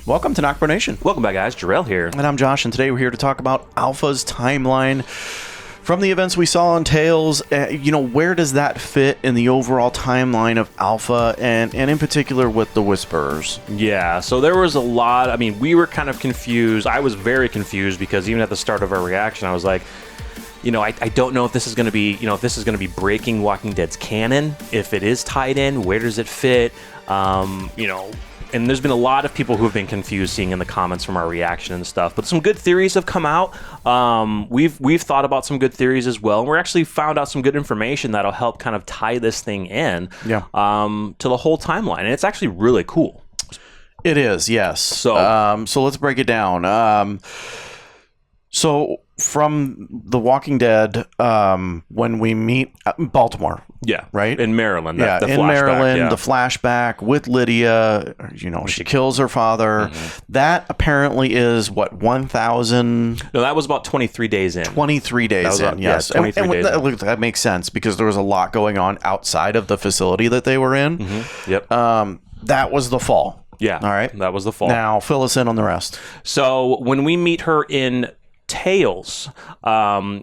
Welcome to NocBro Nation. Welcome back, guys. Jarrell here. And I'm Josh, and today we're here to talk about Alpha's timeline. From the events we saw on Tales, where does that fit in the overall timeline of Alpha, and in particular with the Whisperers? Yeah, so there was a lot. We were kind of confused. I was very confused because even at the start of our reaction, I was like, I don't know if this is going to be, if this is going to be breaking Walking Dead's canon. If it is tied in, where does it fit? And there's been a lot of people who have been confused seeing in the comments from our reaction and stuff. But some good theories have come out. We've thought about some good theories as well. And we're actually found out some good information that'll help kind of tie this thing in to the whole timeline. And it's actually really cool. It is, yes. So let's break it down. So from The Walking Dead, when we meet Baltimore, right in Maryland, the Maryland, the flashback with Lydia, she kills her father. That apparently is what 1,000. No, that was about 23 days in. 23 days in, yes. 23 days in. That makes sense because there was a lot going on outside of the facility that they were in. Yep. That was the fall. Yeah. All right. That was the fall. Now fill us in on the rest. So when we meet her in Tales,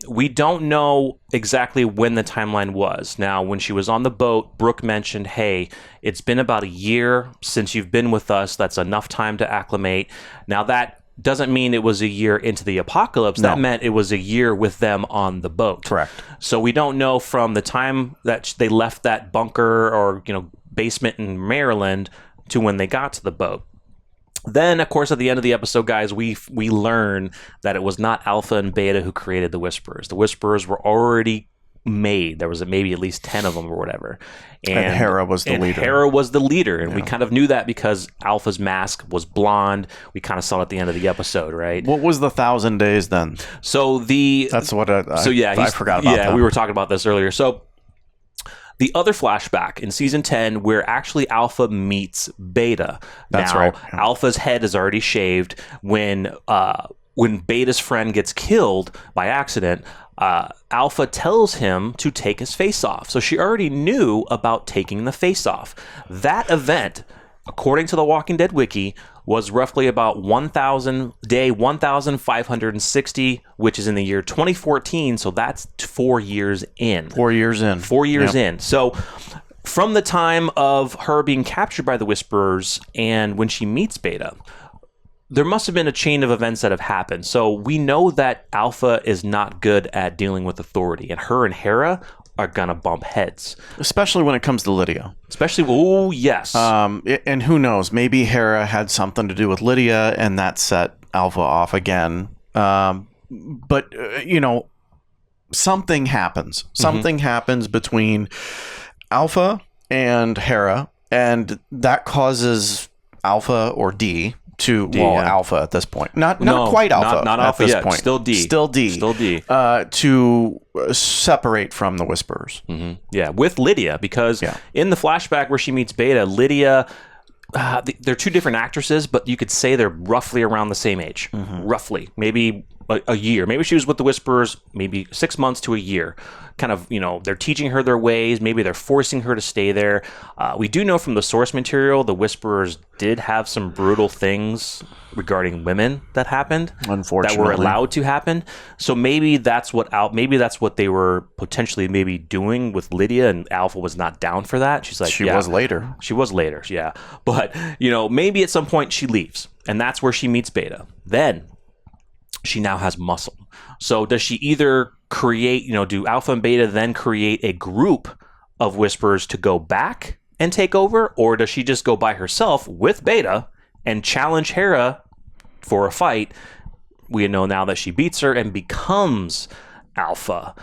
we don't know exactly when the timeline was. Now, when she was on the boat, Brooke mentioned, hey, it's been about a year since you've been with us. That's enough time to acclimate. Now, that doesn't mean it was a year into the apocalypse. No. That meant it was a year with them on the boat. Correct. So we don't know from the time that they left that bunker or basement in Maryland to when they got to the boat. Then, of course, at the end of the episode, guys, we learn that it was not Alpha and Beta who created the Whisperers. The Whisperers were already made. There was maybe at least 10 of them or whatever. And Hera was the leader. Hera was the leader. And we kind of knew that because Alpha's mask was blonde. We kind of saw it at the end of the episode, right? What was the 1,000 days then? So That's what I forgot about that. Yeah, we were talking about this earlier. So the other flashback in season 10 where actually Alpha meets Beta. That's right. Yeah. Alpha's head is already shaved. When Beta's friend gets killed by accident, Alpha tells him to take his face off. So she already knew about taking the face off. That event, according to the Walking Dead wiki, was roughly about 1,560, which is in the year 2014. So that's 4 years in. 4 years in. 4 years in. So from the time of her being captured by the Whisperers and when she meets Beta, there must have been a chain of events that have happened. So we know that Alpha is not good at dealing with authority, and her and Hera are gonna bump heads, especially when it comes to Lydia. Yes. And who knows? Maybe Hera had something to do with Lydia, and that set Alpha off again. But something happens. Something happens between Alpha and Hera, and that causes Alpha or D. Alpha at this point. Not quite Alpha. Not at Alpha this yet. point. Still D. To separate from the Whisperers. Yeah, with Lydia, because in the flashback where she meets Beta, Lydia, they're two different actresses, but you could say they're roughly around the same age. Roughly. Maybe a year. Maybe she was with the Whisperers maybe 6 months to a year. Kind of, they're teaching her their ways. Maybe they're forcing her to stay there. We do know from the source material, the Whisperers did have some brutal things regarding women that happened. Unfortunately. That were allowed to happen. So maybe that's what they were potentially maybe doing with Lydia, and Alpha was not down for that. She's like, She was later, yeah. But, maybe at some point she leaves, and that's where she meets Beta. Then she now has muscle. So does she either create, do Alpha and Beta then create a group of Whisperers to go back and take over? Or does she just go by herself with Beta and challenge Hera for a fight? We know now that she beats her and becomes Alpha.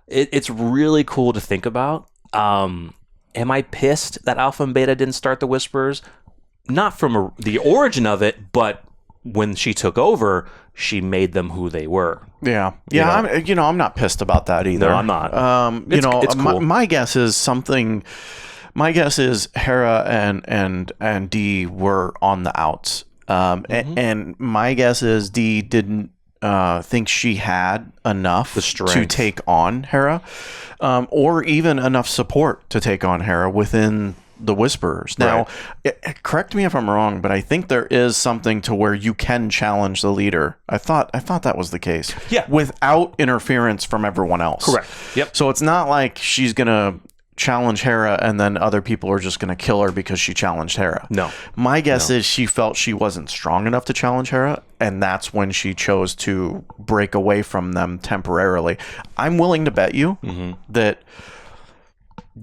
It's really cool to think about. Am I pissed that Alpha and Beta didn't start the Whisperers? Not from the origin of it, but when she took over, she made them who they were. Yeah. I'm not pissed about that either. No, I'm not. It's cool. My guess is something. My guess is Hera and Dee were on the outs. And my guess is Dee didn't think she had enough to take on Hera, or even enough support to take on Hera within the Whisperers. Now, correct me if I'm wrong, but I think there is something to where you can challenge the leader. I thought that was the case. Yeah. Without interference from everyone else. Correct. Yep. So it's not like she's going to challenge Hera and then other people are just going to kill her because she challenged Hera. No. My guess is she felt she wasn't strong enough to challenge Hera, and that's when she chose to break away from them temporarily. I'm willing to bet you that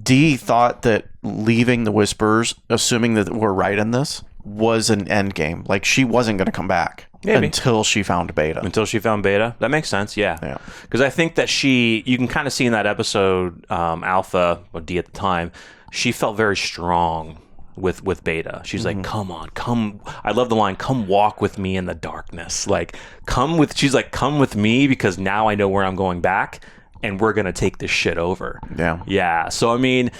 Dee thought that leaving the Whisperers, assuming that we're right in this, was an end game. Like, she wasn't going to come back. Maybe. Until she found Beta. That makes sense, yeah. Because I think that you can kind of see in that episode, Alpha, or D at the time, she felt very strong with Beta. She's like, come on, come. I love the line, come walk with me in the darkness. Like, she's like, come with me because now I know where I'm going back and we're going to take this shit over. Yeah. Yeah. So, I mean,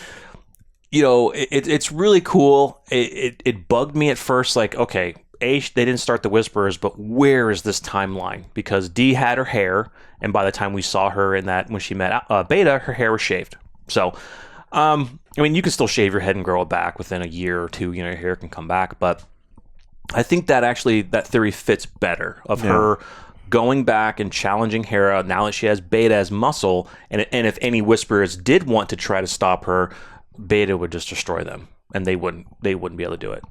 you know, it's really cool. It bugged me at first, like, okay, they didn't start the Whisperers, but where is this timeline? Because Dee had her hair, and by the time we saw her when she met Beta, her hair was shaved. So, I mean, you can still shave your head and grow it back within a year or two. You know, your hair can come back. But I think that theory fits better of her going back and challenging Hera now that she has Beta as muscle. And if any Whisperers did want to try to stop her, Beta would just destroy them, and they wouldn't be able to do it.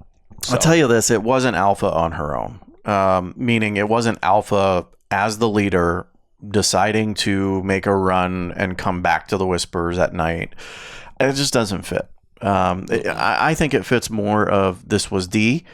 So. I'll tell you this, it wasn't Alpha on her own, meaning it wasn't Alpha as the leader deciding to make a run and come back to the Whisperers at night. It just doesn't fit. I think it fits more of this was Dee.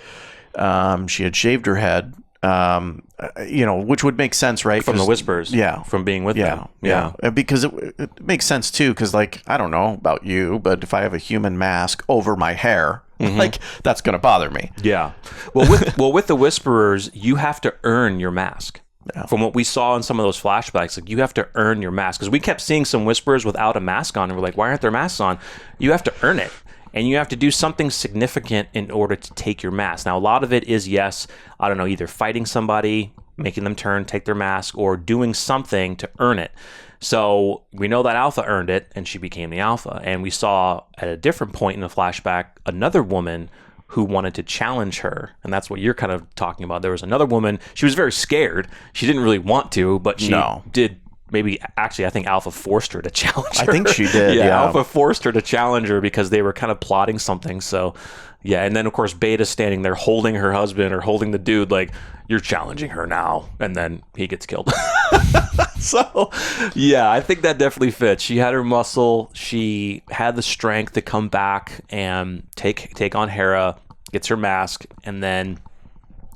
She had shaved her head, you know, which would make sense, right? From the Whisperers. Yeah. From being with them. Yeah. Because it makes sense, too, because, like, I don't know about you, but if I have a human mask over my hair, like, that's going to bother me. Yeah. Well, with the Whisperers, you have to earn your mask. Yeah. From what we saw in some of those flashbacks, like, you have to earn your mask. Because we kept seeing some Whisperers without a mask on, and we're like, why aren't their masks on? You have to earn it. And you have to do something significant in order to take your mask. Now, a lot of it is, yes, I don't know, either fighting somebody, making them take their mask, or doing something to earn it. So we know that Alpha earned it, and she became the Alpha. And we saw at a different point in the flashback another woman who wanted to challenge her. And that's what you're kind of talking about. There was another woman. She was very scared. She didn't really want to, but she did. Maybe, actually, I think Alpha forced her to challenge her. I think she did, yeah. Alpha forced her to challenge her because they were kind of plotting something. So, yeah. And then, of course, Beta's standing there holding her husband or holding the dude like, you're challenging her now. And then he gets killed. So, yeah, I think that definitely fits. She had her muscle. She had the strength to come back and take on Hera, gets her mask, and then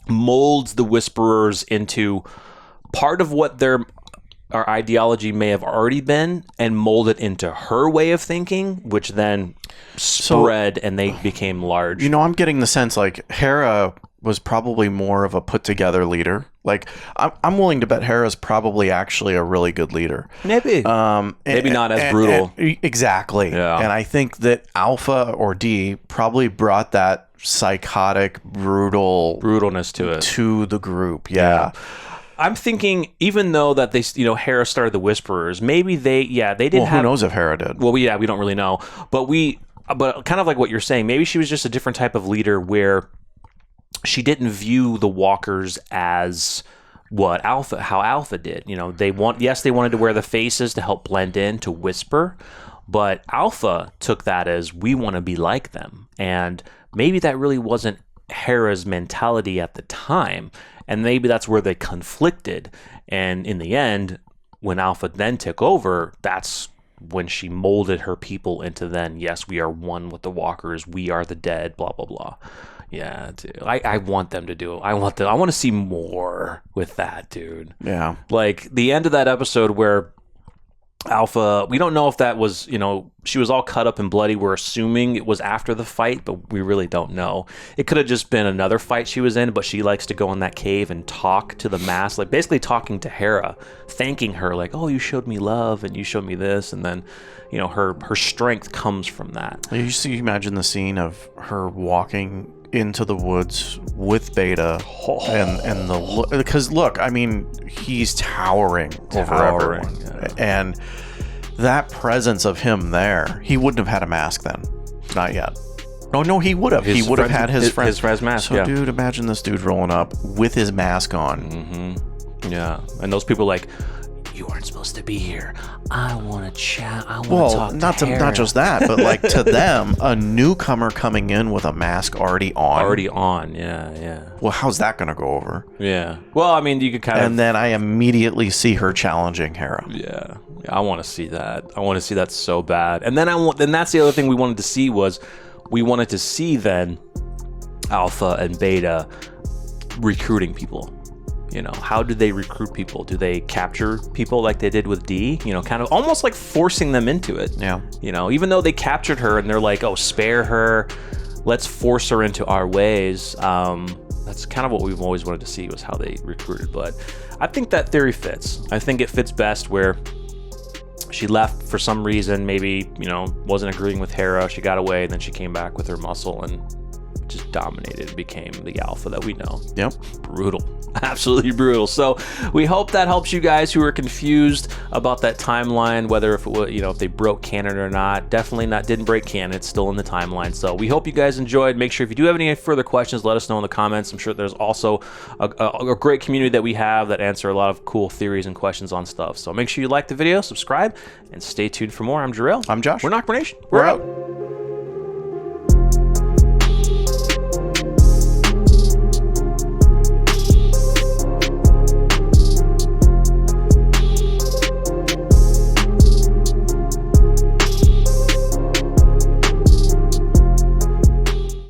molds the Whisperers into part of what our ideology may have already been, and mold it into her way of thinking, which then spread and they became large. You know, I'm getting the sense like Hera was probably more of a put together leader. Like, I'm willing to bet Hera's probably actually a really good leader. Maybe. Maybe not as brutal. Exactly. Yeah. And I think that Alpha or D probably brought that psychotic, brutalness to it. To the group. Yeah. I'm thinking, even though that they, Hera started the Whisperers, maybe they didn't have... who knows if Hera did? Well, we don't really know. But kind of like what you're saying, maybe she was just a different type of leader where she didn't view the walkers as how Alpha did. They wanted to wear the faces to help blend in, to whisper, but Alpha took that as, we want to be like them. And maybe that really wasn't Hera's mentality at the time. And maybe that's where they conflicted. And in the end, when Alpha then took over, that's when she molded her people into then, yes, we are one with the walkers. We are the dead, blah, blah, blah. Yeah, dude. I want them to do it. I want to see more with that, dude. Yeah. Like the end of that episode where Alpha, we don't know if that was, she was all cut up and bloody. We're assuming it was after the fight, but we really don't know. It could have just been another fight she was in, but she likes to go in that cave and talk to the mask, like basically talking to Hera, thanking her, like, oh, you showed me love and you showed me this. And then, her strength comes from that. You imagine the scene of her walking into the woods with Beta and because look, I mean, he's towering over everyone. Yeah. And that presence of him there, he wouldn't have had a mask then. Not yet. Oh no, he would have. He would have had his friend. His friend's mask. So, dude, imagine this dude rolling up with his mask on. Mm-hmm. Yeah, and those people like, you weren't supposed to be here. I want to chat. I want to talk to Hera. Not just that, but like to them, a newcomer coming in with a mask already on. Already on, yeah. Well, how's that going to go over? Yeah. Well, I mean, you could kind of... And then I immediately see her challenging Hera. Yeah. I want to see that. I want to see that so bad. And then then that's the other thing we wanted to see was we wanted to see then Alpha and Beta recruiting people. You know, how do they recruit people? Do they capture people like they did with D? You know, kind of almost like forcing them into it. Yeah. You know, even though they captured her and they're like, oh, spare her, let's force her into our ways. That's kind of what we've always wanted to see was how they recruited. But I think that theory fits. I think it fits best where she left for some reason, maybe, you know, wasn't agreeing with Hera. She got away, and then she came back with her muscle and just dominated, became the Alpha that we know. Yep. Brutal. Absolutely brutal. So we hope that helps you guys who are confused about that timeline, whether if it was, you know, if they broke canon or not. Definitely didn't break canon. It's still in the timeline. So we hope you guys enjoyed. Make sure if you do have any further questions, let us know in the comments. I'm sure there's also a great community that we have that answer a lot of cool theories and questions on stuff. So make sure you like the video, subscribe, and stay tuned for more. I'm Jarrell. I'm Josh. We're NocBro Nation. We're out.